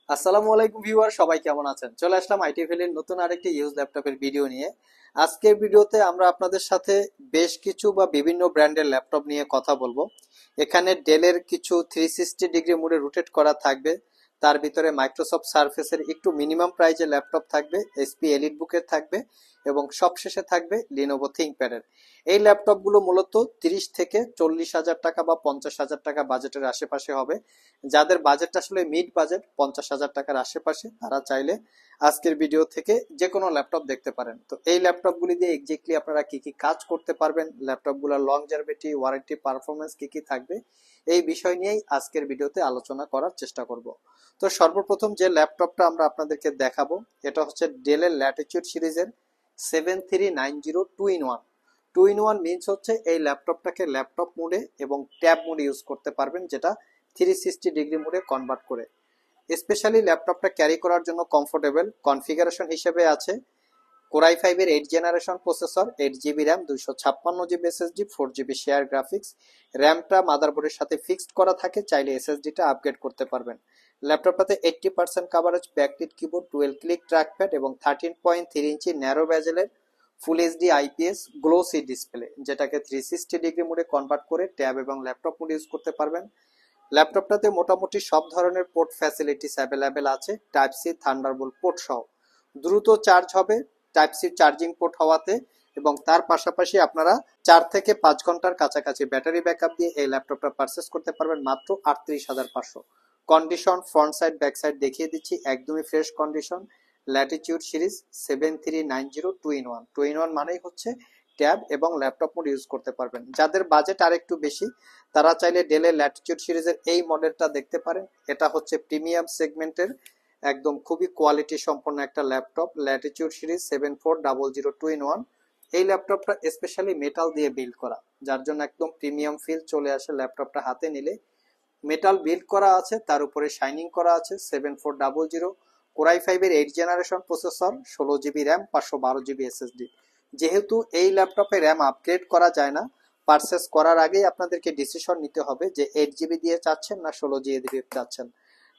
আসসালামু আলাইকুম ভিউয়ার, সবাই কেমন আছেন? চলে আসলাম আইটি ভ্যালির নতুন আরেকটি ইউজ ল্যাপটপের ভিডিও নিয়ে। আজকের ভিডিওতে আমরা আপনাদের সাথে বেশ কিছু বা বিভিন্ন ব্র্যান্ডের ল্যাপটপ নিয়ে কথা বলবো। এখানে ডেলের কিছু 360 ডিগ্রি মোডে রোটেট করা থাকবে। তার ভিতরে মাইক্রোসফট সার্ফেসের একটু মিনিমাম প্রাইজের ল্যাপটপ থাকবে, এসপি এলিট বুকের থাকবে এবং সবশেষে থাকবে লিনোভো থিংকপ্যাডের। এই ল্যাপটপগুলো মূলত 30 থেকে 40 হাজার টাকা বা 50 হাজার টাকা বাজেটের আশেপাশে হবে। যাদের বাজেট আসলে মিড বাজেট 50 হাজার টাকার আশেপাশে, তারা চাইলে আজকের ভিডিও থেকে যে কোনো ল্যাপটপ দেখতে পারেন। তো এই ল্যাপটপগুলি দিয়ে এক্স্যাক্টলি আপনারা কি কি কাজ করতে পারবেন, ল্যাপটপগুলোর লংজারভিটি, ওয়ারেন্টি, পারফরমেন্স কি কি থাকবে, এই বিষয় নিয়েই আজকের ভিডিওতে আলোচনা করার চেষ্টা করব। তো সর্বপ্রথম যে ল্যাপটপটা আমরা আপনাদেরকে দেখাবো, এটা হচ্ছে ডেলের ল্যাটিটিউড সিরিজের 7390 2-in-1 মিনস হচ্ছে এই ল্যাপটপটাকে ল্যাপটপ মোডে এবং ট্যাব মোডে ইউজ করতে পারবেন, যেটা 360 ডিগ্রি মোডে কনভার্ট করে। স্পেশালি ল্যাপটপটা ক্যারি করার জন্য কমফোর্টেবল কনফিগারেশন হিসেবে আছে কোরাই 5 এর 8 generation processor, 8 GB RAM, 256 GB SSD, 4 GB share graphics. র্যামটা মাদারবোর্ডের সাথে ফিক্সড করা থাকে, চাইলে এসএসডিটা আপগ্রেড করতে পারবেন। ল্যাপটপটাতে 80% coverage backlit keyboard, 12 click trackpad এবং 13.3 ইঞ্চি ন্যারো বেজেলের full HD IPS glossy display, যেটাকে 360 ডিগ্রি মোডে কনভার্ট করে ট্যাব এবং ল্যাপটপ মোডে ইউজ করতে পারবেন। ল্যাপটপটাতে মোটামুটি সব ধরনের পোর্ট ফ্যাসিলিটিস অ্যাভেলেবেল আছে, টাইপ সি থান্ডারবোল্ট পোর্ট সহ। দ্রুত চার্জ হবে টাইপ সি চার্জিং পোর্ট হওয়াতে, এবং তার পাশাপাশি আপনারা 4 থেকে 5 ঘন্টার কাছাকাছি ব্যাটারি ব্যাকআপ দিয়ে এই ল্যাপটপটা পারচেস করতে পারবেন মাত্র 38,500। Condition front side back side দেখিয়ে দিচ্ছি, একদমই fresh condition. Latitude series 7390 2-in-1 2-in-1 মানেই হচ্ছে ট্যাব এবং ল্যাপটপ মোড ইউজ করতে পারবেন। যাদের বাজেট আর একটু বেশি, তারা চাইলে ডেলের ল্যাটিটিউড সিরিজের এই মডেলটা দেখতে পারেন। এটা হচ্ছে প্রিমিয়াম সেগমেন্টের একদম খুবই কোয়ালিটি সম্পন্ন একটা ল্যাপটপ, ল্যাটিটিউড সিরিজ 7400 2-in-1। এই ল্যাপটপটা স্পেশালি মেটাল দিয়ে বিল্ড করা, যার জন্য একদম প্রিমিয়াম ফিল চলে আসে ল্যাপটপটা হাতে নিলে। মেটাল বিল্ড করা আছে, তার উপরে শাইনিং করা আছে। 7400 কোরাই 5 এর 8 generation processor, 16 GB RAM, 512 GB SSD. যেহেতু এই ল্যাপটপে র্যাম আপগ্রেড করা যায় না, পারচেস করার আগেই আপনাদেরকে ডিসিশন নিতে হবে যে 8 জিবি দিয়ে চাচ্ছেন না 16 জিবি চাচ্ছেন।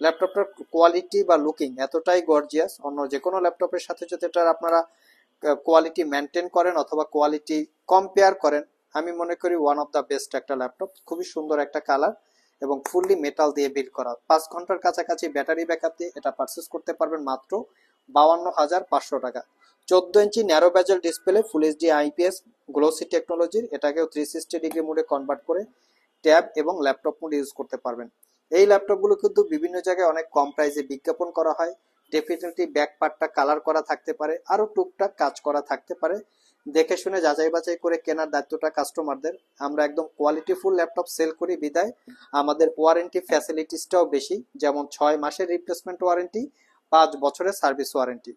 ল্যাপটপটার কোয়ালিটি বা লুকিং এতটাই গর্জিয়াস, অন্য যে কোনো ল্যাপটপের সাথে যদি এটার আপনারা কোয়ালিটি মেনটেন করেন অথবা কোয়ালিটি কম্পেয়ার করেন, আমি মনে করি ওয়ান অফ দ্য বেস্ট একটা ল্যাপটপ। খুবই সুন্দর একটা কালার এবং ফুললি মেটাল দিয়ে বিল্ড করা। 5 ঘন্টার কাছাকাছি ব্যাটারি ব্যাকআপ দিয়ে এটা পারচেস করতে পারবেন মাত্র 52,500 টাকা। 14 inch narrow bezel display, full HD IPS glossy টেকনোলজির, এটাকেও 360 ডিগ্রি মোডে কনভার্ট করে ট্যাব এবং ল্যাপটপ মোড ইউজ করতে পারবেন। এই ল্যাপটপগুলো কিন্তু বিভিন্ন জায়গায় অনেক কম প্রাইসে বিজ্ঞাপন করা হয়। ডেফিনেটলি ব্যাক পার্টটা কালার করা থাকতে পারে, আরো টুকটাক কাজ করা থাকতে পারে। দেখে শুনে যাচাই বাছাই করে কেনার দায়িত্বটা কাস্টমারদের। আমরা একদম কোয়ালিটিফুল ল্যাপটপ সেল করি বিদায় আমাদের ওয়ারেন্টি ফ্যাসিলিটিসটাও বেশি, যেমন 6 মাসের রিপ্লেসমেন্ট ওয়ারেন্টি, 5 বছরের সার্ভিস ওয়ারেন্টি।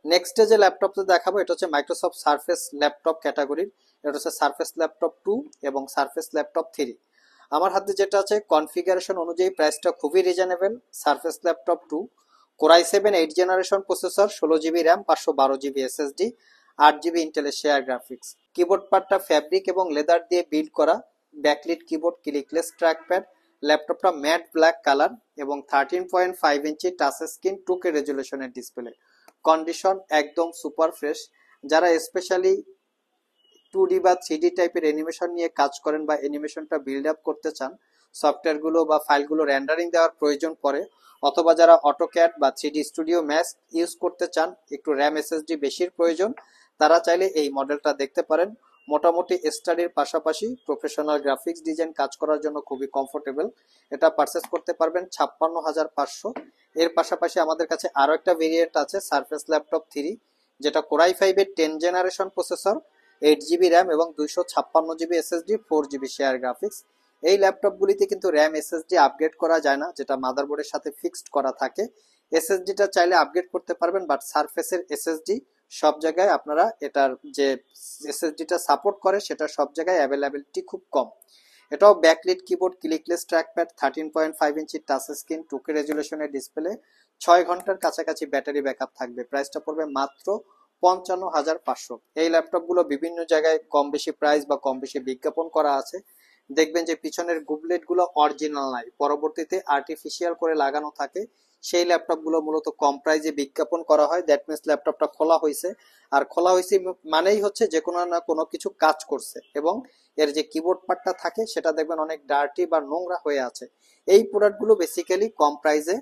নেক্সটে যে ল্যাপটপটা দেখাবো, এটা হচ্ছে মাইক্রোসফট সারফেস ল্যাপটপ ক্যাটাগরির। এটা হচ্ছে সারফেস ল্যাপটপ 2 এবং সারফেস ল্যাপটপ 3। আমার হাতে যেটা আছে কনফিগারেশন অনুযায়ী প্রাইসটা খুবই reasonable. Surface laptop 2 Core i 7 8 generation processor, 16 GB RAM, 512 GB SSD, 8 GB ইন্টেলের শেয়ার গ্রাফিক্স। কিবোর্ড পার্টটা ফ্যাব্রিক এবং লেদার দিয়ে বিল্ড করা, ব্যাকলিট কিবোর্ড, ক্লিকলেস ট্র্যাকপ্যাড। ল্যাপটপটা ম্যাট ব্ল্যাক কালার এবং 13.5 ইঞ্চি টাচ স্ক্রিন 2K রেজুলেশনের ডিসপ্লে। কন্ডিশন একদম সুপার ফ্রেশ। যারা স্পেশালি 2D বা 3D টাইপের অ্যানিমেশন নিয়ে কাজ করেন বা অ্যানিমেশনটা বিল্ড আপ করতে চান, সফটওয়্যারগুলো বা ফাইলগুলো রেন্ডারিং দেওয়ার প্রয়োজন পড়ে, অথবা যারা অটোক্যাড বা 3D স্টুডিও ম্যাক্স ইউজ করতে চান, একটু র্যাম এসএসডি বেশির প্রয়োজন, তারা চাইলে এই মডেলটা দেখতে পারেন। মোটামুটি স্টাডির পাশাপাশি প্রফেশনাল গ্রাফিক্স ডিজাইন কাজ করার জন্য খুবই কমফোর্টেবল। এটা পারচেস করতে পারবেন 56,500। এর পাশাপাশি আমাদের কাছে আরো একটা ভেরিয়েন্ট আছে সারফেস ল্যাপটপ 3, যেটা কোরাই 5 এর 10 জেনারেশন প্রসেসর, 8 জিবি র্যাম এবং 256 GB SSD, 4 GB share graphics. এই ল্যাপটপগুলিতে কিন্তু র্যাম এসএসডি আপগ্রেড করা যায় না, যেটা মাদারবোর্ডের সাথে ফিক্সড করা থাকে। এসএসডিটা চাইলে আপগ্রেড করতে পারবেন, বাট সারফেসের এসএসডি সব জায়গায় আপনারা এটার যে এসএসডিটা সাপোর্ট করে সেটা সব জায়গায় অ্যাভেলেবিলিটি খুব কম। এটাও backlit keyboard, clickless trackpad, 13.5 inch touch screen, 2K রেজুলেশনের ডিসপ্লে, 6 ঘন্টার কাছাকাছি ব্যাটারি ব্যাকআপ থাকবে। প্রাইসটা পড়বে মাত্র 55,500। এই ল্যাপটপগুলো বিভিন্ন জায়গায় কম বেশি প্রাইস বা কম বেশি বিজ্ঞাপন করা আছে। দেখবেন যে পিছনের গুবলেট গুলো অরিজিনাল নাই, পরবর্তীতে আর্টিফিশিয়াল করে লাগানো থাকে। সেই ল্যাপটপ গুলো মূলত কম প্রাইজে বিজ্ঞাপন করা হয়, দ্যাট মিনস ল্যাপটপটা খোলা হয়েছে, আর খোলা হয়েছে মানেই হচ্ছে যে কোনো না কোনো কিছু কাজ করছে, এবং এর যে কিবোর্ড পার্টটা থাকে সেটা দেখবেন অনেক ডার্টি বা নোংরা হয়ে আছে। এই প্রোডাক্টগুলো বেসিক্যালি কম প্রাইজে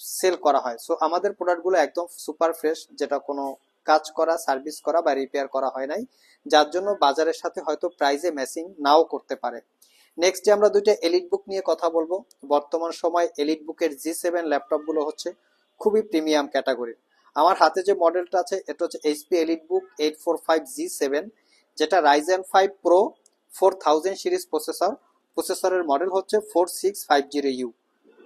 সেল করা হয়। সো আমাদের প্রোডাক্টগুলো একদম সুপার ফ্রেশ, যেটা কোনো কাজ করা, সার্ভিস করা বা রিপেয়ার করা হয় নাই, যার জন্য বাজারের সাথে হয়তো প্রাইজে ম্যাচিং নাও করতে পারে। নেক্সট আমরা দুইটা এলিট বুক নিয়ে কথা বলবো। বর্তমান সময় এলিট বুকের G7 ল্যাপটপ গুলো হচ্ছে খুবই প্রিমিয়াম ক্যাটাগরির। আমার হাতে যে মডেলটা আছে এটা হচ্ছে এইচপি এলিট বুক 845G7, যেটা রাইজেন 5 প্রো 4000 সিরিজ প্রসেসরের মডেল হচ্ছে 4650U।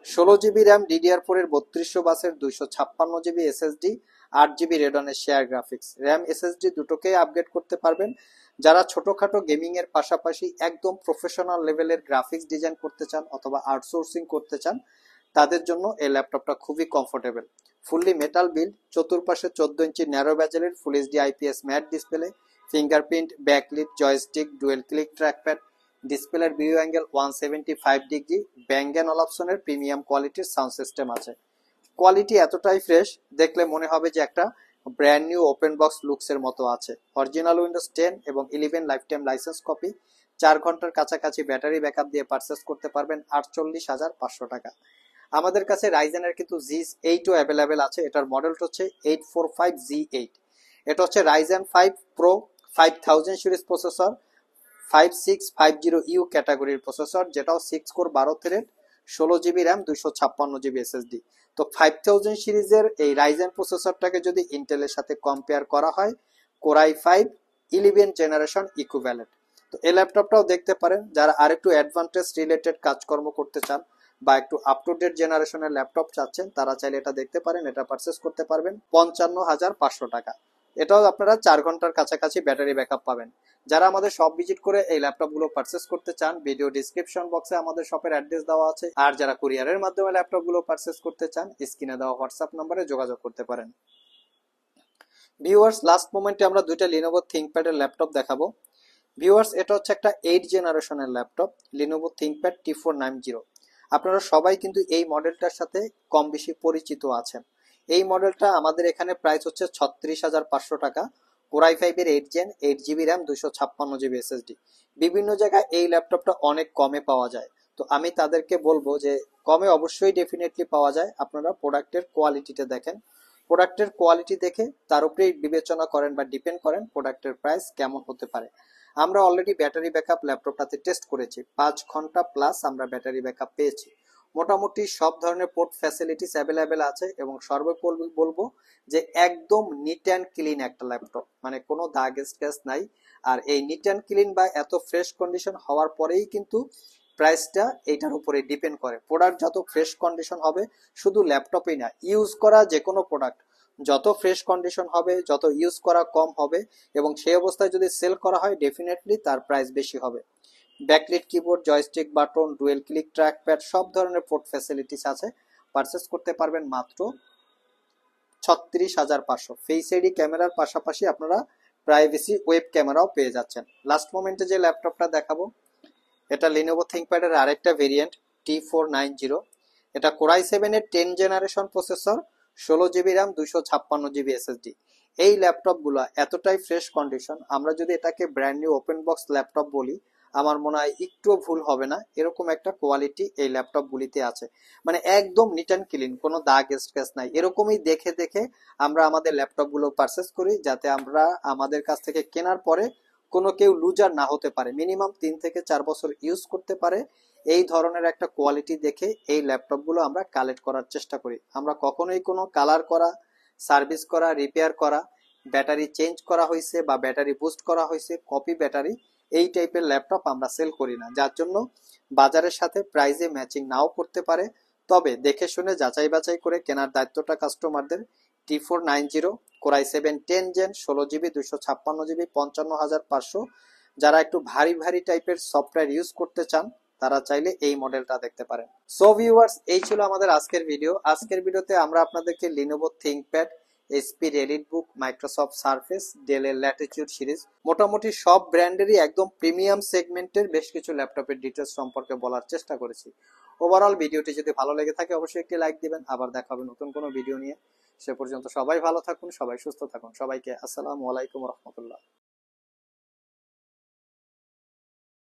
16 জিবি র্যাম, DDR4 এর 3200 বাসের 256 জিবি SSD, 8 জিবি রেডনের শেয়ার গ্রাফিক্স, র্যাম SSD দুটোকেই আপগ্রেড করতে পারবেন। যারা ছোটখাটো গেমিং এর পাশাপাশি একদম প্রফেশনাল লেভেলের গ্রাফিক্স ডিজাইন করতে চান অথবা আউটসোর্সিং করতে চান, তাদের জন্য এই ল্যাপটপটা খুবই কমফোর্টেবল। ফুললি মেটাল বিল্ড, চতুর্পাশে 14 ইঞ্চি ন্যারো ব্যাজেলের full HD IPS matte display, fingerprint, backlit, joystick, dual click trackpad, ডিসপ্লের view angle 175 degree, Bang and অলাপসনের প্রিমিয়াম কোয়ালিটির সাউন্ড সিস্টেম আছে। কোয়ালিটি এতটাই ফ্রেশ, দেখলে মনে হবে যে একটা brand new open box looks এর মতো আছে। অরিজিনাল উইন্ডোজ 10 এবং 11 লাইফ টাইম লাইসেন্স কপি, 4 ঘন্টার কাছাকাছি ব্যাটারি ব্যাকআপ দিয়ে পারচেস করতে পারবেন 48,500 টাকা। আমাদের কাছে রাইজেনের কিন্তু Z8ও অ্যাভেলেবেল আছে। এটার মডেলটা হচ্ছে 845Z8। এটা হচ্ছে Ryzen 5 pro 5000 series processor, 5650U ক্যাটাগরির প্রসেসর, যেটাও 6 core 12 thread, 16 GB RAM, 256 GB SSD। তো 5000 সিরিজের এই রাইজেন প্রসেসরটাকে যদি ইন্টেলের সাথে কম্পেয়ার করা হয়, কোরাই 5 11 জেনারেশন ইকুইভ্যালেন্ট। তো এই ল্যাপটপটাও দেখতে পারেন, যারা আরেকটু অ্যাডভান্টেজ রিলেটেড কাজকর্ম করতে চান বা একটু আপ টু ডেট জেনারেশনের ল্যাপটপ চাচ্ছেন, তারা চাইলে এটা দেখতে পারেন। এটা পারচেস করতে পারবেন 55,500 টাকা। এটাও আপনারা 4 ঘন্টার কাছাকাছি ব্যাটারি ব্যাকআপ পাবেন। যারা আমাদের শপ ভিজিট করে এই ল্যাপটপ গুলো পারচেস করতে চান, ভিডিও ডিসক্রিপশন বক্সে আমাদের শপের অ্যাড্রেস দেওয়া আছে। আর যারা কুরিয়ারের মাধ্যমে ল্যাপটপ গুলো পারচেস করতে চান, স্ক্রিনে দেওয়া হোয়াটসঅ্যাপ নম্বরে যোগাযোগ করতে পারেন। ভিউয়ার্স, লাস্ট মোমেন্টে আমরা দুইটা লিনোভো থিংকপ্যাড এর ল্যাপটপ দেখাবো। ভিউয়ার্স, এটা হচ্ছে একটা 8 জেনারেশনের ল্যাপটপ, লিনোভো থিংকপ্যাড T490। আপনারা সবাই কিন্তু এই মডেলটার সাথে কম বেশি পরিচিত আছেন। এই মডেলটা আমাদের এখানে প্রাইস হচ্ছে 36,500 টাকা। কোরাই 5 এর 8 gen, 8 GB RAM, 256 GB SSD। বিভিন্ন জায়গায় এই ল্যাপটপটা অনেক কমে পাওয়া যায়। তো আমি তাদেরকে বলবো যে কমে অবশ্যই ডেফিনেটলি পাওয়া যায়, আপনারা প্রোডাক্টের কোয়ালিটিটা দেখেন। প্রোডাক্টের কোয়ালিটি দেখে তার উপরেই বিবেচনা করেন বা ডিপেন্ড করেন প্রোডাক্টের প্রাইস কেমন হতে পারে। আমরা অলরেডি ব্যাটারি ব্যাকআপ ল্যাপটপটাতে টেস্ট করেছি, 5 ঘন্টা প্লাস আমরা ব্যাটারি ব্যাকআপ পেয়েছি। মোটামুটি সব ধরনের পোর্ট ফ্যাসিলিটিস অ্যাভেলেবেল আছে, এবং সর্বোপরি বলবো যে একদম নিট অ্যান্ড ক্লিন একটা ল্যাপটপ, মানে কোনো দাগ স্ক্র্যাচ নাই। আর এই নিট অ্যান্ড ক্লিন বা এত ফ্রেশ কন্ডিশন হওয়ার পরেই কিন্তু প্রাইসটা এইটার উপরে ডিপেন্ড করে। প্রোডাক্ট যত ফ্রেশ কন্ডিশন হবে, শুধু ল্যাপটপই না, ইউজ করা যে কোনো প্রোডাক্ট যত ফ্রেশ কন্ডিশন হবে, যত ইউজ করা কম হবে, এবং সেই অবস্থায় যদি সেল করা হয় ডেফিনেটলি তার প্রাইস বেশি হবে। Backlit keyboard, joystick button, dual click trackpad, সব ধরনের পোর্ট ফ্যাসিলিটিস আছে। পারচেস করতে পারবেন মাত্র 36,500। ফেস আইডি ক্যামেরার পাশাপাশি আপনারা প্রাইভেসি ওয়েব ক্যামেরাও পেয়ে যাচ্ছেন। লাস্ট মোমেন্টে যে ল্যাপটপটা দেখাবো, এটা লিনোভো থিংকপ্যাড এর আরেকটা ভেরিয়েন্ট T490। এটা কোরাই 7 এর 10 generation processor, 16 GB RAM, 256 GB SSD। এই ল্যাপটপ গুলা এতটাই ফ্রেশ কন্ডিশন, আমরা যদি এটাকে brand new open box laptop বলি, আমার মনে হয় একটুও ভুল হবে না। এরকম একটা কোয়ালিটি এই ল্যাপটপ গুলিতে আছে, মানে একদম নিট অ্যান্ড ক্লিন, কোনো দাগ স্ক্র্যাচ নাই। এরকমই দেখে দেখে আমরা আমাদের ল্যাপটপ গুলো পারচেস করি, যাতে আমরা আমাদের কাছ থেকে কেনার পরে কোনো কেউ লুজার না হতে পারে, মিনিমাম 3 থেকে 4 বছর ইউজ করতে পারে। এই ধরনের একটা কোয়ালিটি দেখে এই ল্যাপটপ গুলো আমরা কালেক্ট করার চেষ্টা করি। আমরা কখনোই কোনো কালার করা, সার্ভিস করা, রিপেয়ার করা, ব্যাটারি চেঞ্জ করা হয়েছে বা ব্যাটারি বুস্ট করা হয়েছে, কপি ব্যাটারি, এই টাইপের ল্যাপটপ আমরা সেল করি না, যার জন্য বাজারের সাথে প্রাইসে ম্যাচিং নাও করতে পারে। তবে দেখে শুনে যাচাই বাছাই করে কেনার দায়িত্বটা কাস্টমারদের। T490 core i 7 10 gen, 16 GB, 256 GB, 55,500। যারা একটু ভারী ভারী টাইপের সফটওয়্যার ইউজ করতে চান, তারা চাইলে এই মডেলটা দেখতে পারেন। সো ভিউয়ার্স, এই ছিল আমাদের আজকের ভিডিও। আজকের ভিডিওতে আমরা আপনাদেরকে লিনোভো থিংকপ্যাড এইচপির এলিটবুক, মাইক্রোসফট সারফেস, ডেলের ল্যাটিটিউড সিরিজ, মোটামুটি সব ব্র্যান্ডেরই একদম প্রিমিয়াম সেগমেন্টের বেশ কিছু ল্যাপটপের ডিটেলস সম্পর্কে বলার চেষ্টা করেছি। ওভারঅল ভিডিওটি যদি ভালো লেগে থাকে অবশ্যই একটি লাইক দিবেন। আবার দেখা হবে নতুন কোনো ভিডিও নিয়ে। সে পর্যন্ত সবাই ভালো থাকুন, সবাই সুস্থ থাকুন। সবাইকে আসসালামু আলাইকুম রহমতুল্লাহ।